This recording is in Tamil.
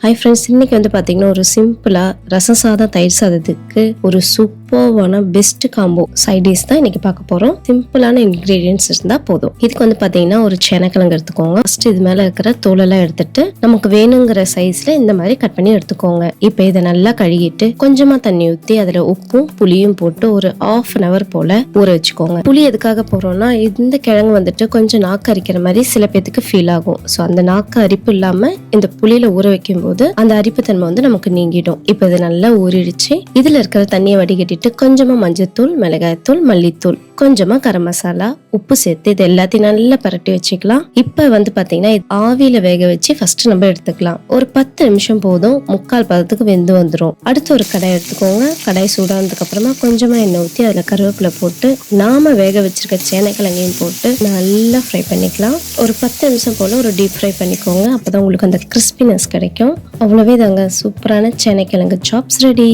ஹாய் ஃப்ரெண்ட்ஸ், இன்னைக்கு வந்து பார்த்தீங்கன்னா ஒரு சிம்பிளாக ரசம் சாதம் தயிர் சாதத்துக்கு ஒரு சூப்பர்வான பெஸ்ட் காம்போ சைடிஷ் தான் இன்னைக்கு பார்க்க போகிறோம். சிம்பிளான இன்க்ரீடியன்ஸ் இருந்தால் போதும். இதுக்கு வந்து பார்த்தீங்கன்னா ஒரு சேனக்கிழங்கு எடுத்துக்கோங்க. ஃபர்ஸ்ட் இது மேலே இருக்கிற தோலெல்லாம் எடுத்துட்டு நமக்கு வேணுங்கிற சைஸில் இந்த மாதிரி கட் பண்ணி எடுத்துக்கோங்க. இப்போ இதை நல்லா கழுகிட்டு கொஞ்சமாக தண்ணி ஊற்றி அதில் உப்பும் புளியும் போட்டு ஒரு ½ போல் ஊற வச்சுக்கோங்க. புளி எதுக்காக போகிறோம்னா இந்த கிழங்கு வந்துட்டு கொஞ்சம் நாக்கு அரிக்கிற மாதிரி சில பேத்துக்கு ஃபீல் ஆகும். ஸோ அந்த நாக்கு அரிப்பு இல்லாமல் இந்த புளியில ஊற வைக்கும் போது அந்த அரிப்புத்தன்மை வந்து நமக்கு நீங்கிடும். இப்ப இது நல்லா ஊறிடுச்சு. இதுல இருக்கிற தண்ணியை வடிகட்டிட்டு கொஞ்சமா மஞ்சத்தூள், மிளகாய்த்தூள், மல்லித்தூள், கொஞ்சமா கரம் மசாலா, உப்பு சேர்த்து இது எல்லாத்தையும் நல்லா பரட்டி வச்சுக்கலாம். இப்ப வந்து பாத்தீங்கன்னா ஆவியில வேக வச்சு ஃபர்ஸ்ட் நம்ம எடுத்துக்கலாம். ஒரு 10 நிமிஷம் போதும், 3/4 பதத்துக்கு வெந்து வந்துடும். அடுத்து ஒரு கடாய் எடுத்துக்கோங்க. கடாய் சூடானதுக்கு அப்புறமா கொஞ்சமா எண்ணெய் ஊற்றி அதுல கருவேப்பிலை போட்டு நாம வேக வச்சிருக்க சேனைக்கிழங்கையும் போட்டு நல்லா ஃப்ரை பண்ணிக்கலாம். ஒரு 10 நிமிஷம் போல ஒரு டீப் ஃப்ரை பண்ணிக்கோங்க. அப்பதான் உங்களுக்கு அந்த கிறிஸ்பினஸ் கிடைக்கும். அவ்வளவே தாங்க, சூப்பரான சேனைக்கிழங்கு சாப்ஸ் ரெடி.